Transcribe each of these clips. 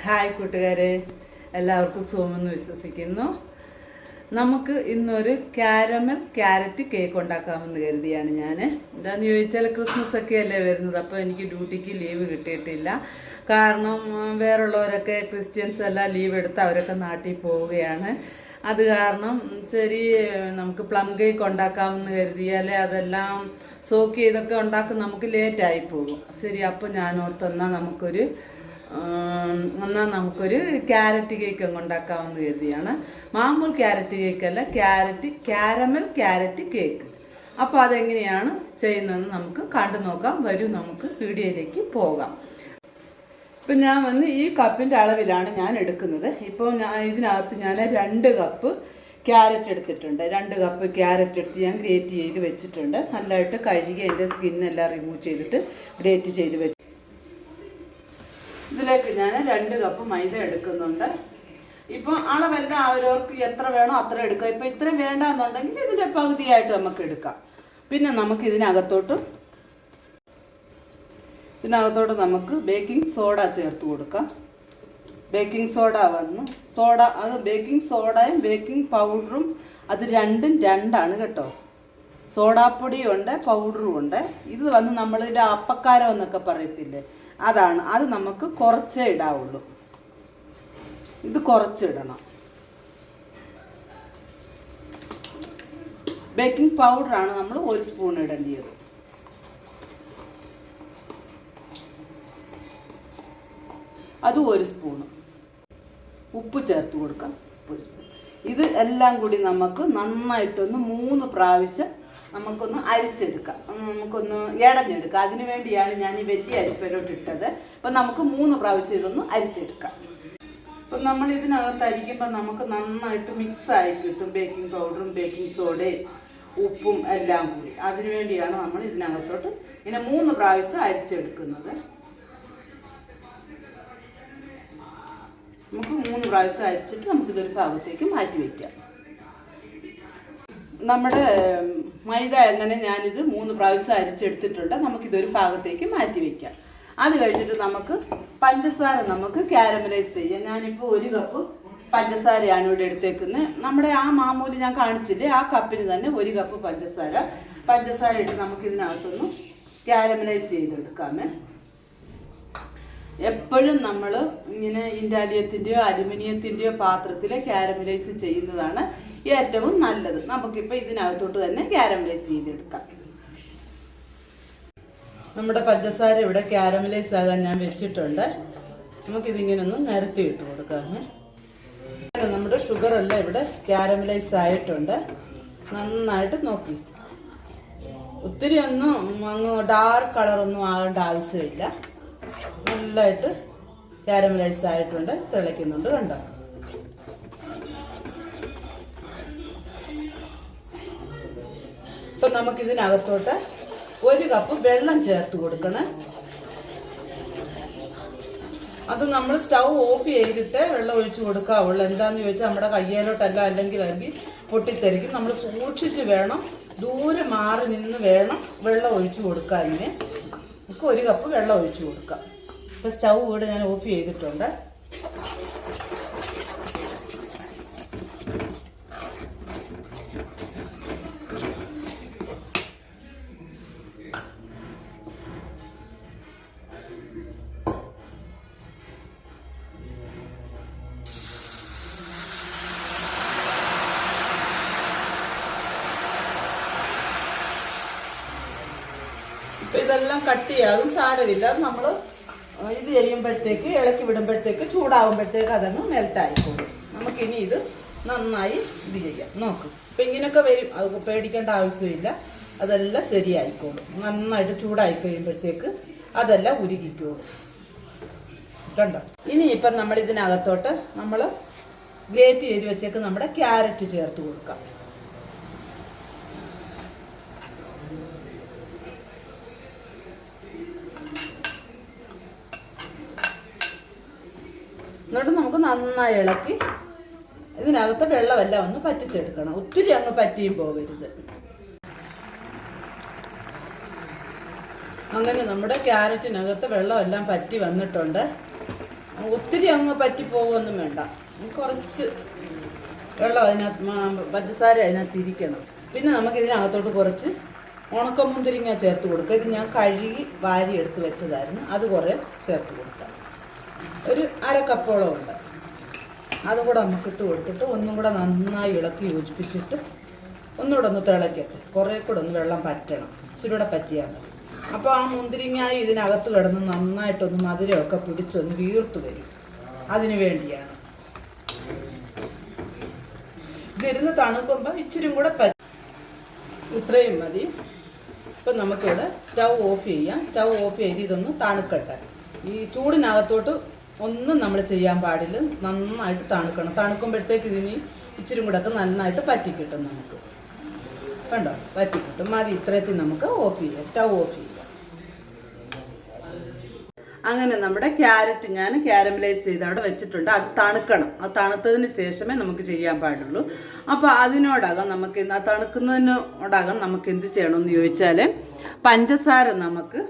Hi കൂട്ടുകാരെ, എല്ലാവർക്കും സുഖമെന്ന് വിശ്വസിക്കുന്നു. നമുക്ക് ഇന്നൊരു ക്യാരറ്റ് കേക്ക് ഉണ്ടാക്കാമെന്ന് കരുതിയാണ് ഞാൻ. എന്താണെന്ന് ചോദിച്ചാൽ ക്രിസ്മസ് ഒക്കെ അല്ലേ വരുന്നത്, അപ്പോൾ എനിക്ക് ഡ്യൂട്ടിക്ക് ലീവ് കിട്ടിയിട്ടില്ല. കാരണം വേറുള്ളവരൊക്കെ ക്രിസ്ത്യൻസ് എല്ലാം ലീവ് എടുത്ത് അവരൊക്കെ നാട്ടിൽ പോവുകയാണ്. അത് കാരണം ശരി നമുക്ക് പ്ലം കേക്ക് ഉണ്ടാക്കാമെന്ന് കരുതിയാൽ അതെല്ലാം സോക്ക് ചെയ്തൊക്കെ ഉണ്ടാക്കും, നമുക്ക് ലേറ്റായി പോകും. ശരി, അപ്പോൾ ഞാൻ ഓർത്തെന്നാൽ നമുക്കൊരു ക്യാരറ്റ് കേക്ക് അങ്ങ് ഉണ്ടാക്കാമെന്ന് കരുതിയാണ്. മാമൂൽ ക്യാരറ്റ് കേക്കല്ല, കാരമൽ ക്യാരറ്റ് കേക്ക്. അപ്പോൾ അതെങ്ങനെയാണ് ചെയ്യുന്നതെന്ന് നമുക്ക് കണ്ടു നോക്കാം. വരൂ, നമുക്ക് വീഡിയോയിലേക്ക് പോകാം. ഇപ്പം ഞാൻ ഈ കപ്പിൻ്റെ അളവിലാണ് ഞാൻ എടുക്കുന്നത്. ഇപ്പോൾ ഇതിനകത്ത് ഞാൻ 2 കപ്പ് ക്യാരറ്റ് എടുത്തിട്ടുണ്ട്. 2 കപ്പ് ക്യാരറ്റ് എടുത്ത് ഞാൻ ഗ്രേറ്റ് ചെയ്ത് വെച്ചിട്ടുണ്ട്. നല്ലതായിട്ട് കഴുകി അതിൻ്റെ സ്കിന്നെല്ലാം റിമൂവ് ചെയ്തിട്ട് ഗ്രേറ്റ് ചെയ്ത് വെച്ചു. ഇതിലേക്ക് ഞാൻ 2 കപ്പ് മൈദ എടുക്കുന്നുണ്ട്. ഇപ്പോൾ അളവെല്ലാം അവരവർക്ക് എത്ര വേണോ അത്ര എടുക്കാം. ഇപ്പോൾ ഇത്രയും വേണ്ടാന്നുണ്ടെങ്കിൽ ഇതിൻ്റെ പകുതിയായിട്ട് നമുക്ക് എടുക്കാം. പിന്നെ നമുക്ക് ഇതിനകത്തോട്ട് നമുക്ക് ബേക്കിംഗ് സോഡ ചേർത്ത് കൊടുക്കാം. ബേക്കിംഗ് സോഡ അത് ബേക്കിംഗ് സോഡയും ബേക്കിംഗ് പൗഡറും അത് രണ്ടാണ് കേട്ടോ. സോഡാപ്പൊടിയും ഉണ്ട്, പൗഡറും ഉണ്ട്. ഇത് നമ്മളിതിൻ്റെ അപ്പക്കാരം എന്നൊക്കെ പറയത്തില്ലേ, അതാണ്. അത് നമുക്ക് കുറച്ചേ ഇടാവുള്ളൂ. ഇത് കുറച്ചിടണം. ബേക്കിംഗ് പൗഡറാണ് നമ്മൾ 1 സ്പൂൺ ഇടേണ്ടത്. അത് 1 സ്പൂണ്. ഉപ്പ് ചേർത്ത് കൊടുക്കാം, 1 സ്പൂൺ. ഇത് എല്ലാം കൂടി നമുക്ക് നന്നായിട്ടൊന്ന് 3 പ്രാവശ്യം നമുക്കൊന്ന് അരിച്ചെടുക്കാം, നമുക്കൊന്ന് ഇടഞ്ഞെടുക്കാം. അതിന് വേണ്ടിയാണ് ഞാൻ ഈ വലിയ അരിപ്പയിലോട്ട് ഇട്ടത്. അപ്പം നമുക്ക് 3 പ്രാവശ്യം ഇതൊന്ന് അരിച്ചെടുക്കാം. അപ്പം നമ്മൾ ഇതിനകത്ത് അരിക്കുമ്പോൾ നമുക്ക് നന്നായിട്ട് മിക്സായി കിട്ടും, ബേക്കിംഗ് പൗഡറും ബേക്കിംഗ് സോഡയും ഉപ്പും എല്ലാം കൂടി. അതിന് വേണ്ടിയാണ് നമ്മൾ ഇതിനകത്തോട്ട് ഇങ്ങനെ 3 പ്രാവശ്യം അരിച്ചെടുക്കുന്നത്. നമുക്ക് 3 പ്രാവശ്യം അരിച്ചിട്ട് നമുക്കിതൊരു ഭാഗത്തേക്ക് മാറ്റി വയ്ക്കാം. നമ്മുടെ മൈദ അങ്ങനെ ഞാനിത് 3 പ്രാവശ്യം അരിച്ചെടുത്തിട്ടുണ്ട്. നമുക്കിതൊരു ഭാഗത്തേക്ക് മാറ്റി വയ്ക്കാം. അത് കഴിഞ്ഞിട്ട് നമുക്ക് പഞ്ചസാര നമുക്ക് കാരമലൈസ് ചെയ്യാം. ഞാനിപ്പോൾ 1 കപ്പ് പഞ്ചസാരയാണ് ഇവിടെ എടുത്തേക്കുന്നത്. നമ്മുടെ ആ മാമൂല് ഞാൻ കാണിച്ചില്ലേ, ആ കപ്പിന് തന്നെ 1 കപ്പ് പഞ്ചസാര ഇട്ട് നമുക്കിതിനകത്തൊന്ന് കാരമലൈസ് ചെയ്തെടുക്കാമേ. എപ്പോഴും നമ്മൾ ഇങ്ങനെ ഇൻഡാലിയത്തിൻ്റെയോ അലുമിനിയത്തിൻ്റെയോ പാത്രത്തിൽ കാരമലൈസ് ചെയ്യുന്നതാണ് ഏറ്റവും നല്ലത്. നമുക്കിപ്പോൾ ഇതിനകത്തോട്ട് തന്നെ കാരമലൈസ് ചെയ്തെടുക്കാം. നമ്മുടെ പഞ്ചസാര ഇവിടെ കാരമലൈസ് ആകാൻ ഞാൻ വെച്ചിട്ടുണ്ട്. നമുക്കിതിങ്ങനെ ഒന്ന് നിരത്തി ഇട്ട് കൊടുക്കാം. നമ്മുടെ ഷുഗറെല്ലാം ഇവിടെ കാരമലൈസ് ആയിട്ടുണ്ട്. നന്നായിട്ട് നോക്കി, ഒത്തിരി ഒന്നും അങ്ങ് ഡാർക്ക് കളറൊന്നും ആകേണ്ട ആവശ്യമില്ല. നല്ലതായിട്ട് കാരമലൈസ് ആയിട്ടുണ്ട്, തിളയ്ക്കുന്നുണ്ട്, കണ്ടോ. ഇപ്പം നമുക്കിതിനകത്തോട്ട് 1 കപ്പ് വെള്ളം ചേർത്ത് കൊടുക്കണം. അത് നമ്മൾ സ്റ്റൗ ഓഫ് ചെയ്തിട്ട് വെള്ളം ഒഴിച്ച് കൊടുക്കാവുള്ളൂ. എന്താണെന്ന് ചോദിച്ചാൽ നമ്മുടെ കയ്യിലോട്ടല്ല, അല്ലെങ്കിൽ പൊട്ടിത്തെറിക്കും. നമ്മൾ സൂക്ഷിച്ച് വേണം, ദൂരെ മാറി നിന്ന് വേണം വെള്ളം ഒഴിച്ച് കൊടുക്കാൻ. നമുക്ക് 1 കപ്പ് വെള്ളം ഒഴിച്ച് കൊടുക്കാം. ഇപ്പോൾ സ്റ്റൗ ഇവിടെ ഞാൻ ഓഫ് ചെയ്തിട്ടുണ്ട്. ഇപ്പം ഇതെല്ലാം കട്ടിയാകും, സാരമില്ല. നമ്മൾ ഇത് ചെയ്യുമ്പോഴത്തേക്ക്, ഇളക്കി വിടുമ്പോഴത്തേക്ക്, ചൂടാകുമ്പോഴത്തേക്ക് അതങ്ങ് മെൽട്ടായിക്കോളും. നമുക്കിനി ഇത് നന്നായി ഇത് ചെയ്യാം. നോക്കും, ഇപ്പം ഇങ്ങനെയൊക്കെ വരും, അത് പേടിക്കേണ്ട ആവശ്യമില്ല. അതെല്ലാം ശരിയായിക്കോളും. നന്നായിട്ട് ചൂടായി കഴിയുമ്പോഴത്തേക്ക് അതെല്ലാം ഉരുകിക്കോളും, കണ്ടോ. ഇനി ഇപ്പം നമ്മൾ ഇതിനകത്തോട്ട് നമ്മൾ ഗ്രേറ്റ് ചെയ്ത് വെച്ചേക്ക് നമ്മുടെ ക്യാരറ്റ് ചേർത്ത് കൊടുക്കാം. എന്നിട്ട് നമുക്ക് നന്നായി ഇളക്കി ഇതിനകത്ത് വെള്ളമെല്ലാം ഒന്ന് പറ്റിച്ചെടുക്കണം. ഒത്തിരി അങ്ങ് പറ്റിയും പോകരുത്. അങ്ങനെ നമ്മുടെ ക്യാരറ്റിനകത്ത് വെള്ളമെല്ലാം പറ്റി വന്നിട്ടുണ്ട്. ഒത്തിരി അങ്ങ് പറ്റിപ്പോകൊന്നും വേണ്ട. കുറച്ച് വെള്ളം അതിനകത്ത് പഞ്ചസാര അതിനകത്ത് ഇരിക്കണം. പിന്നെ നമുക്ക് ഇതിനകത്തോട്ട് കുറച്ച് ഉണക്കമുന്തിരിങ്ങ ചേർത്ത് കൊടുക്കുക. ഇത് ഞാൻ കഴുകി വാരി എടുത്ത് വെച്ചതായിരുന്നു. അത് കുറേ ചേർത്ത് കൊടുക്കാം. ഒരു 1/2 കപ്പോളം ഉണ്ട്. അതും കൂടെ നമുക്ക് ഇട്ട് കൊടുത്തിട്ട് ഒന്നും കൂടെ നന്നായി ഇളക്കി യോജിപ്പിച്ചിട്ട് ഒന്നുകൂടെ ഒന്ന് തിളയ്ക്കട്ടെ. കുറേ കൂടെ ഒന്ന് വെള്ളം പറ്റണം. ഇച്ചിരി കൂടെ പറ്റിയാൽ മതി. അപ്പോൾ ആ മുന്തിരിങ്ങായി ഇതിനകത്ത് കിടന്ന് നന്നായിട്ടൊന്ന് മധുരമൊക്കെ പിടിച്ചൊന്ന് വീർത്ത് വരും. അതിന് വേണ്ടിയാണ്. ഇതിരുന്ന് തണുക്കുമ്പോൾ ഇച്ചിരി കൂടെ ഇത്രയും മതി. ഇപ്പം നമുക്കിവിടെ സ്റ്റൗ ഓഫ് ചെയ്യാം. സ്റ്റൗ ഓഫ് ചെയ്ത് ഇതൊന്ന് തണുക്കട്ടെ. ഈ ചൂടിനകത്തോട്ട് ഒന്നും നമ്മൾ ചെയ്യാൻ പാടില്ല. നന്നായിട്ട് തണുക്കണം. തണുക്കുമ്പോഴത്തേക്ക് ഇതിന് ഇച്ചിരി കൂടെ ഒക്കെ നന്നായിട്ട് പറ്റിക്കിട്ടും. നമുക്ക് കണ്ടോ, പറ്റിക്കിട്ടും. മതി. ഇത്രയത്തിൽ നമുക്ക് ഓഫ് ചെയ്യാം. സ്റ്റൗ ഓഫ് ചെയ്യാം. അങ്ങനെ നമ്മുടെ ക്യാരറ്റ് ഞാൻ ക്യാരമലൈസ് ചെയ്ത് അവിടെ വെച്ചിട്ടുണ്ട്. അത് തണുക്കണം. അത് തണുത്തതിന് ശേഷമേ നമുക്ക് ചെയ്യാൻ പാടുള്ളൂ. അപ്പോൾ അതിനോടകം നമുക്ക് ആ തണുക്കുന്നതിനോടകം നമുക്ക് എന്ത് ചെയ്യണമെന്ന് ചോദിച്ചാൽ പഞ്ചസാര നമുക്ക്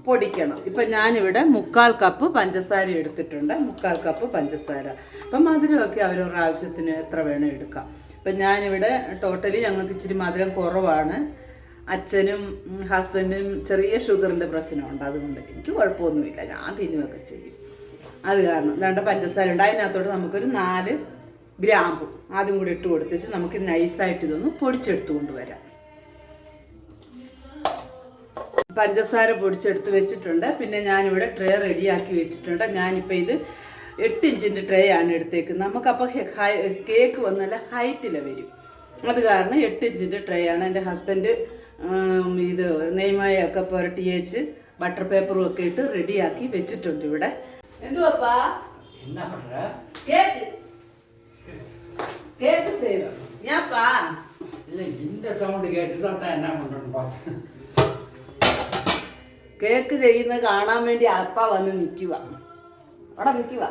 പൊടിക്കണം. ഇപ്പം ഞാനിവിടെ 3/4 കപ്പ് പഞ്ചസാര എടുത്തിട്ടുണ്ട്. 3/4 കപ്പ് പഞ്ചസാര. അപ്പം മധുരമൊക്കെ അവരവരുടെ ആവശ്യത്തിന് എത്ര വേണം എടുക്കാം. ഇപ്പം ഞാനിവിടെ ടോട്ടലി ഞങ്ങൾക്ക് ഇച്ചിരി മധുരം കുറവാണ്. അച്ഛനും ഹസ്ബൻഡിനും ചെറിയ ഷുഗറിൻ്റെ പ്രശ്നമുണ്ട്. അതുകൊണ്ട് എനിക്ക് കുഴപ്പമൊന്നുമില്ല. ഞാൻ തിന്നുമൊക്കെ ചെയ്യും. അത് കാരണം 2 പഞ്ചസാര ഉണ്ട്. അതിനകത്തോട്ട് നമുക്കൊരു 4 ഗ്രാമ്പു ആദ്യം കൂടി ഇട്ട് കൊടുത്തിട്ട് നമുക്ക് നൈസായിട്ട് ഇതൊന്ന് പൊടിച്ചെടുത്ത് കൊണ്ടുവരാം. പഞ്ചസാര പൊടിച്ചെടുത്ത് വെച്ചിട്ടുണ്ട്. പിന്നെ ഞാനിവിടെ ട്രേ റെഡിയാക്കി വെച്ചിട്ടുണ്ട്. ഞാനിപ്പോൾ ഇത് 8 ഇഞ്ചിൻ്റെ ട്രേ ആണ് എടുത്തേക്കുന്നത്. നമുക്കപ്പോൾ കേക്ക് വന്നല്ല ഹൈറ്റിൽ വരും. അത് കാരണം 8 ഇഞ്ചിൻ്റെ ട്രേ ആണ്. എൻ്റെ ഹസ്ബൻഡ് ഇത് നെയ്മയൊക്കെ പുരട്ടി വെച്ച് ബട്ടർ പേപ്പറും ഒക്കെ ഇട്ട് റെഡിയാക്കി വെച്ചിട്ടുണ്ട് ഇവിടെ. എന്തുവാപ്പാ? കേക്ക് കേക്ക് செய்றோம். ஏன்பா? இல்ல இந்த சவுண்ட் கேட்டு தான் என்ன பண்றேன்னு பார்த்தேன். കേക്ക് ചെയ്യുന്നത് കാണാൻ വേണ്ടി അപ്പ വന്ന് നിൽക്കുക. അവിടെ നിൽക്കുക.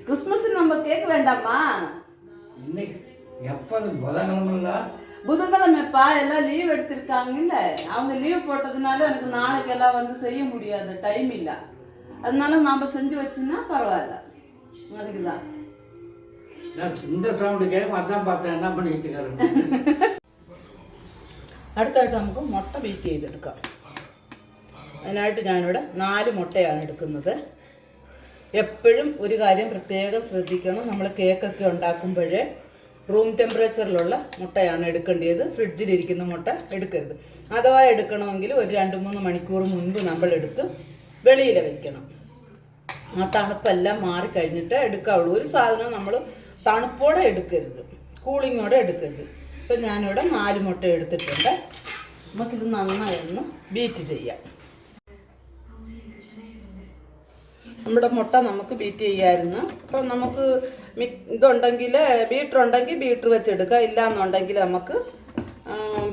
ക്രിസ്മസിന് நம்ம കേക്ക് வேண்டாமா? இன்னைக்கு எப்போது புதன்கிழமைல புதன்கிழமைப்பா எல்லாம் லீவ் எடுத்திருக்காங்கல்ல. அவங்க லீவ் போட்டதுனால எனக்கு நாளைக்கு எல்லாம் வந்து செய்ய முடியாது. டைம் இல்ல. அதனால நாம செஞ்சு வச்சுன்னா பரவாயில்ல. அதுக்குதான் இந்த சவுண்ட் கேட்கும். அதான் பார்த்தேன் என்ன பண்ணிட்டு இருக்காரு. അടുത്തായിട്ട് നമുക്ക് മുട്ട ബീറ്റ് ചെയ്തെടുക്കാം. അതിനായിട്ട് ഞാനിവിടെ 4 മുട്ടയാണ് എടുക്കുന്നത്. എപ്പോഴും ഒരു കാര്യം പ്രത്യേകം ശ്രദ്ധിക്കണം. നമ്മൾ കേക്കൊക്കെ ഉണ്ടാക്കുമ്പോഴേ റൂം ടെമ്പറേച്ചറിലുള്ള മുട്ടയാണ് എടുക്കേണ്ടത്. ഫ്രിഡ്ജിലിരിക്കുന്ന മുട്ട എടുക്കരുത്. അഥവാ എടുക്കണമെങ്കിൽ ഒരു 2-3 മണിക്കൂർ മുൻപ് നമ്മൾ എടുത്ത് വെളിയിൽ വെക്കണം. ആ തണുപ്പെല്ലാം മാറിക്കഴിഞ്ഞിട്ട് എടുക്കാവുള്ളൂ. ഒരു സാധനം നമ്മൾ തണുപ്പോടെ എടുക്കരുത്, കൂളിങ്ങോടെ എടുക്കരുത്. ഇപ്പം ഞാനിവിടെ 4 മുട്ട എടുത്തിട്ടുണ്ട്. നമുക്കിത് നന്നായി ഒന്ന് ബീറ്റ് ചെയ്യാം. നമ്മുടെ മുട്ട നമുക്ക് ബീറ്റ് ചെയ്യാമായിരുന്നു. അപ്പം നമുക്ക് ഇതുണ്ടെങ്കിൽ ബീറ്റർ ഉണ്ടെങ്കിൽ ബീറ്റർ വെച്ചെടുക്കുക. ഇല്ലയെന്നുണ്ടെങ്കിൽ നമുക്ക്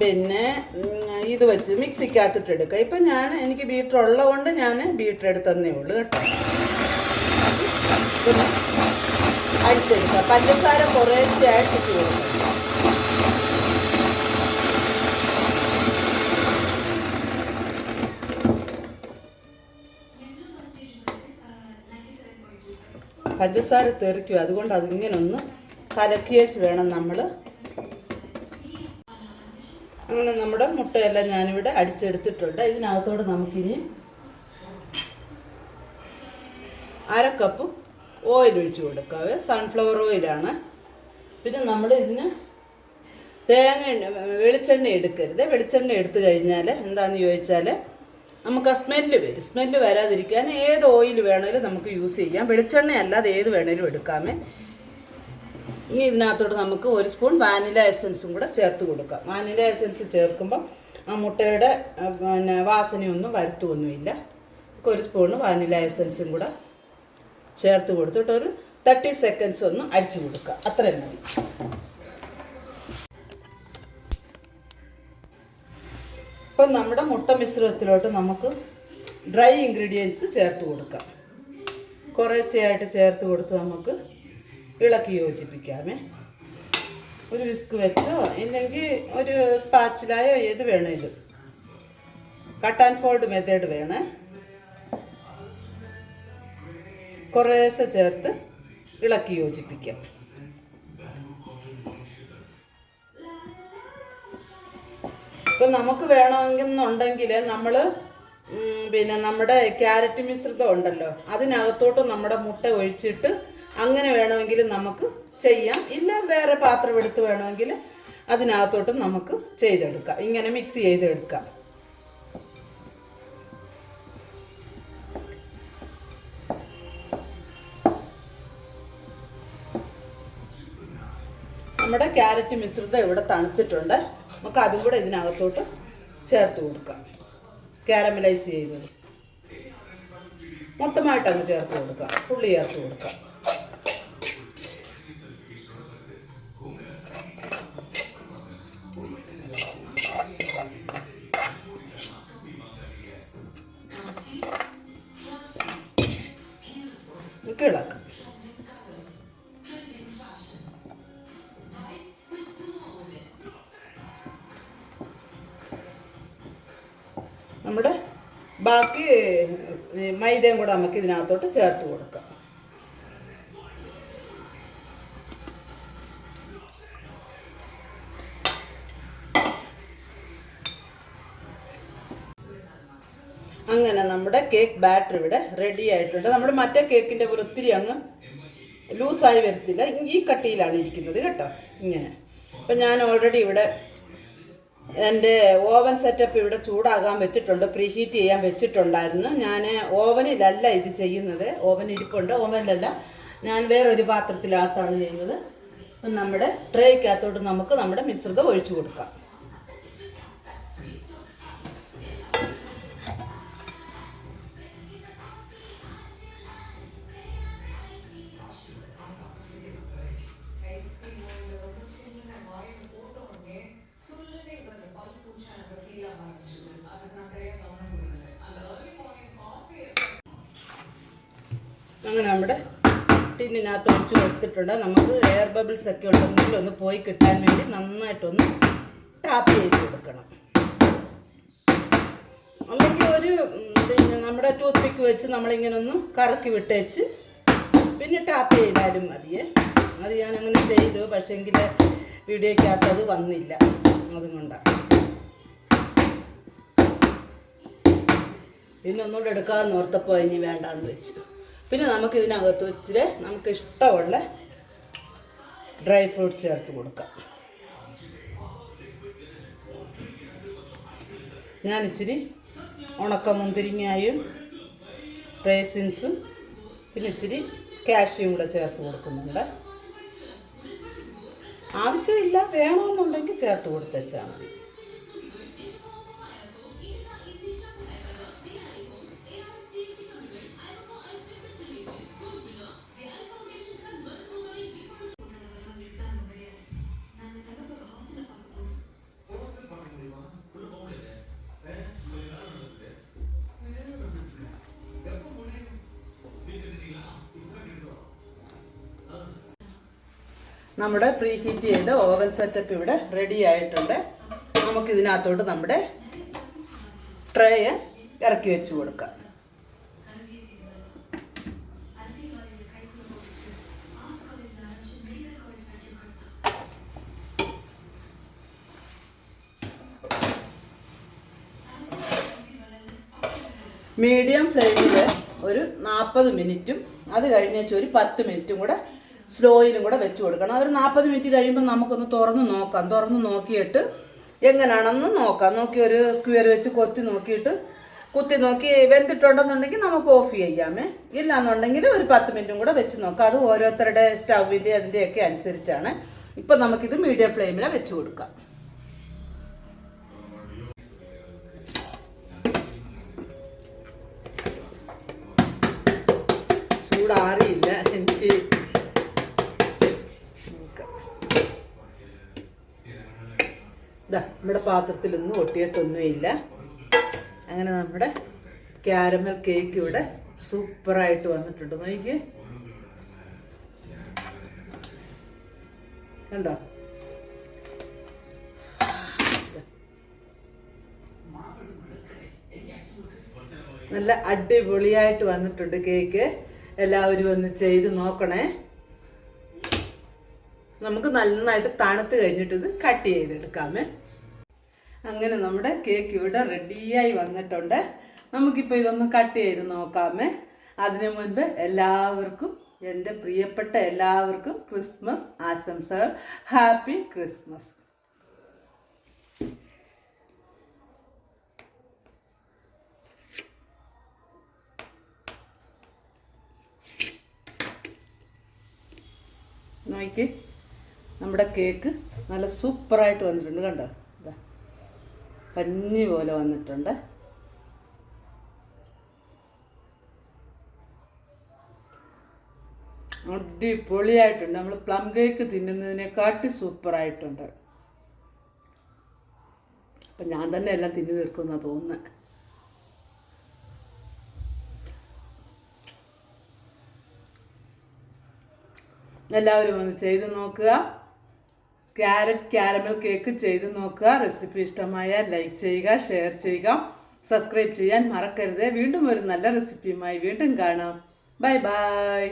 പിന്നെ ഇത് വെച്ച് മിക്സിക്കകത്തിട്ട് എടുക്കുക. ഇപ്പം എനിക്ക് ബീറ്റർ ഉള്ളതുകൊണ്ട് ഞാൻ ബീറ്റർ എടുത്തന്നേ ഉള്ളൂ കേട്ടോ. പിന്നെ അടിച്ചെടുക്കുക. പഞ്ചസാര കുറേശ്ശെ ആയിട്ടിട്ട് കൊടുക്കുക. പഞ്ചസാര തെറിക്കും. അതുകൊണ്ട് അതിങ്ങനെ ഒന്ന് കലക്കിയേച്ച് വേണം നമ്മൾ. അങ്ങനെ നമ്മുടെ മുട്ടയെല്ലാം ഞാനിവിടെ അടിച്ചെടുത്തിട്ടുണ്ട്. ഇതിനകത്തോടെ നമുക്കിനി 1/2 കപ്പ് ഓയിൽ ഒഴിച്ച് കൊടുക്കാവേ. സൺഫ്ലവർ ഓയിലാണ്. പിന്നെ നമ്മൾ ഇതിന് വെളിച്ചെണ്ണ എടുക്കരുത്. വെളിച്ചെണ്ണ എടുത്തു കഴിഞ്ഞാൽ എന്താണെന്ന് ചോദിച്ചാൽ നമുക്ക് ആ സ്മെല്ല് വരും. സ്മെല്ല് വരാതിരിക്കാൻ ഏത് ഓയിൽ വേണമെങ്കിലും നമുക്ക് യൂസ് ചെയ്യാം. വെളിച്ചെണ്ണ അല്ലാതെ ഏത് വേണമെങ്കിലും എടുക്കാമേ. ഇനി ഇതിനകത്തോട്ട് നമുക്ക് 1 സ്പൂൺ വാനില എസൻസും കൂടെ ചേർത്ത് കൊടുക്കാം. വാനില എസൻസ് ചേർക്കുമ്പം ആ മുട്ടയുടെ പിന്നെ വാസനയൊന്നും വരുത്തുമൊന്നുമില്ല. 1 സ്പൂണ് വാനില എസൻസും കൂടെ ചേർത്ത് കൊടുത്തിട്ട് ഒരു 30 സെക്കൻഡ്സ് ഒന്ന് അടിച്ചു കൊടുക്കുക. അത്രയും മതി. ഇപ്പം നമ്മുടെ മുട്ട മിശ്രിതത്തിലോട്ട് നമുക്ക് ഡ്രൈ ഇൻഗ്രീഡിയൻസ് ചേർത്ത് കൊടുക്കാം. കുറേശ്ശെയായിട്ട് ചേർത്ത് കൊടുത്ത് നമുക്ക് ഇളക്കി യോജിപ്പിക്കാമേ. ഒരു വിസ്ക് വെച്ചോ ഇല്ലെങ്കിൽ ഒരു സ്പാച്ചിലായോ ഏത് വേണേലും. കട്ട് ആൻഡ് ഫോൾഡ് മെത്തേഡ് വേണേ. കുറേശ്ശെ ചേർത്ത് ഇളക്കി യോജിപ്പിക്കാം. ഇപ്പം നമുക്ക് വേണമെന്നുണ്ടെങ്കിൽ നമ്മൾ പിന്നെ നമ്മുടെ ക്യാരറ്റ് മിശ്രിതം ഉണ്ടല്ലോ, അതിനകത്തോട്ട് നമ്മുടെ മുട്ട ഒഴിച്ചിട്ട് അങ്ങനെ വേണമെങ്കിൽ നമുക്ക് ചെയ്യാം. ഇല്ല വേറെ പാത്രം എടുത്ത് വേണമെങ്കിൽ അതിനകത്തോട്ട് നമുക്ക് ചെയ്തെടുക്കാം. ഇങ്ങനെ മിക്സ് ചെയ്തെടുക്കാം. നമ്മുടെ ക്യാരറ്റ് മിശ്രിതം ഇവിടെ തണുത്തിട്ടുണ്ട്. നമുക്ക് അതും കൂടെ ഇതിനകത്തോട്ട് ചേർത്ത് കൊടുക്കാം. കാരമലൈസ് ചെയ്തത് മൊത്തമായിട്ടങ്ങ് ചേർത്ത് കൊടുക്കാം. പുള്ളി ചേർത്ത് കൊടുക്കാം. ഇളക്കാം. നമ്മുടെ ബാക്കി മൈദയും കൂടെ നമുക്ക് ഇതിനകത്തോട്ട് ചേർത്ത് കൊടുക്കാം. അങ്ങനെ നമ്മുടെ കേക്ക് ബാറ്റർ ഇവിടെ റെഡി ആയിട്ടുണ്ട്. നമ്മുടെ മറ്റേ കേക്കിൻ്റെ പോലെ ഒത്തിരി അങ്ങ് ലൂസായി വരത്തില്ല. ഈ കട്ടിയിലാണ് ഇരിക്കുന്നത് കേട്ടോ. ഇങ്ങനെ അപ്പം ഞാൻ ഓൾറെഡി ഇവിടെ എൻ്റെ ഓവൻ സെറ്റപ്പ് ഇവിടെ ചൂടാകാൻ വെച്ചിട്ടുണ്ട്. പ്രീഹീറ്റ് ചെയ്യാൻ വെച്ചിട്ടുണ്ടായിരുന്നു. ഞാൻ ഓവനിലല്ല ഇത് ചെയ്യുന്നത്. ഓവൻ ഇരിപ്പുണ്ട്. ഓവനിലല്ല, ഞാൻ വേറൊരു പാത്രത്തിനകത്താണ് ചെയ്യുന്നത്. അപ്പം നമ്മുടെ ട്രേക്കകത്തോട്ട് നമുക്ക് നമ്മുടെ മിശ്രിതം ഒഴിച്ചു കൊടുക്കാം. അങ്ങനെ നമ്മുടെ ടിന്നിനകത്ത് ഒഴിച്ച് കൊടുത്തിട്ടുണ്ട്. നമുക്ക് എയർ ബബിൾസ് ഒക്കെ ഉണ്ടെങ്കിൽ ഒന്ന് പോയി കിട്ടാൻ വേണ്ടി നന്നായിട്ടൊന്ന് ടാപ്പ് ചെയ്ത് കൊടുക്കണം. അല്ലെങ്കിൽ ഒരു പിന്നെ നമ്മുടെ ടൂത്ത് പിക്ക് വെച്ച് നമ്മളിങ്ങനെ ഒന്ന് കറക്കി വിട്ടേച്ച് പിന്നെ ടാപ്പ് ചെയ്താലും മതിയേ. അത് ഞാൻ അങ്ങനെ ചെയ്തു, പക്ഷേങ്കിൽ വീഡിയോയ്ക്കകത്ത് അത് വന്നില്ല. അതുകൊണ്ടാണ് പിന്നെ ഒന്നുകൂടെ എടുക്കാമെന്ന് ഓർത്തപ്പോൾ ഇനി വേണ്ടാന്ന് വെച്ചു. പിന്നെ നമുക്ക് ഇതിനകത്ത് വെച്ചിട്ട് നമുക്ക് ഇഷ്ടമുള്ള ഡ്രൈ ഫ്രൂട്ട്സ് ചേർത്ത് കൊടുക്കാം. ഞാൻ ഇച്ചിരി ഉണക്ക മുന്തിരിങ്ങയും റേസിൻസും പിന്നെ ഇച്ചിരി കാഷ്യും കൂടെ ചേർത്ത് കൊടുക്കുന്നുണ്ട്. ആവശ്യമില്ല, വേണമെന്നുണ്ടെങ്കിൽ ചേർത്ത് കൊടുത്തേച്ചാൽ മതി. നമ്മുടെ പ്രീ ഹീറ്റ് ചെയ്ത ഓവൻ സെറ്റപ്പ് ഇവിടെ റെഡി ആയിട്ടുണ്ട്. നമുക്കിതിനകത്തോട്ട് നമ്മുടെ ട്രേയെ ഇറക്കി വെച്ച് കൊടുക്കാം. മീഡിയം ഫ്ലെയിമിൽ ഒരു 40 മിനിറ്റും അത് കഴിഞ്ഞേച്ച് ഒരു 10 മിനിറ്റും കൂടെ സ്ലോയിലും കൂടെ വെച്ച് കൊടുക്കണം. ഒരു 40 മിനിറ്റ് കഴിയുമ്പോൾ നമുക്കൊന്ന് തുറന്ന് നോക്കാം. തുറന്ന് നോക്കിയിട്ട് എങ്ങനെയാണെന്ന് നോക്കാം. നോക്കി ഒരു സ്ക്വയർ വെച്ച് കുത്തി നോക്കി വെന്തിട്ടുണ്ടെന്നുണ്ടെങ്കിൽ നമുക്ക് ഓഫ് ചെയ്യാമേ. ഇല്ലാന്നുണ്ടെങ്കിൽ ഒരു 10 മിനിറ്റും കൂടെ വെച്ച് നോക്കാം. അത് ഓരോരുത്തരുടെ സ്റ്റൗവിൻ്റെ അതിൻ്റെയൊക്കെ അനുസരിച്ചാണ്. ഇപ്പം നമുക്കിത് മീഡിയം ഫ്ലെയിമിൽ വെച്ച് കൊടുക്കാം. ചൂടാറിയില്ല എനിക്ക്. നമ്മുടെ പാത്രത്തിലൊന്നും ഒട്ടിയിട്ടൊന്നുമില്ല. അങ്ങനെ നമ്മുടെ ക്യാരമൽ കേക്ക് ഇവിടെ സൂപ്പറായിട്ട് വന്നിട്ടുണ്ട്. നോക്കിക്കേ, കണ്ടോ? നല്ല അടിപൊളിയായിട്ട് വന്നിട്ടുണ്ട് കേക്ക്. എല്ലാവരും ഒന്ന് ചെയ്ത് നോക്കണേ. നമുക്ക് നന്നായിട്ട് തണുത്ത് കഴിഞ്ഞിട്ട് ഇത് കട്ട് ചെയ്തെടുക്കാമേ. അങ്ങനെ നമ്മുടെ കേക്ക് ഇവിടെ റെഡിയായി വന്നിട്ടുണ്ട്. നമുക്കിപ്പോൾ ഇതൊന്ന് കട്ട് ചെയ്ത് നോക്കാമേ. അതിനു മുൻപ് എല്ലാവർക്കും, എൻ്റെ പ്രിയപ്പെട്ട എല്ലാവർക്കും ക്രിസ്മസ് ആശംസകൾ. Happy Christmas. നോക്കി, നമ്മുടെ കേക്ക് നല്ല സൂപ്പറായിട്ട് വന്നിട്ടുണ്ട്. കണ്ടോ, ഇതാ പഞ്ഞി പോലെ വന്നിട്ടുണ്ട്. അടിപൊളിയായിട്ടുണ്ട്. നമ്മൾ പ്ലം കേക്ക് തിന്നുന്നതിനെക്കാട്ടി സൂപ്പറായിട്ടുണ്ട്. അപ്പം ഞാൻ തന്നെ എല്ലാം തിന്നു തീർക്കുമെന്നാണ് തോന്നുന്നത്. എല്ലാവരും ഒന്ന് ചെയ്ത് നോക്കുക. ക്യാരറ്റ് കാരമൽ കേക്ക് ചെയ്ത് നോക്കുക. റെസിപ്പി ഇഷ്ടമായാൽ ലൈക്ക് ചെയ്യുക, ഷെയർ ചെയ്യുക, സബ്സ്ക്രൈബ് ചെയ്യാൻ മറക്കരുത്. വീണ്ടും ഒരു നല്ല റെസിപ്പിയുമായി വീണ്ടും കാണാം. Bye bye.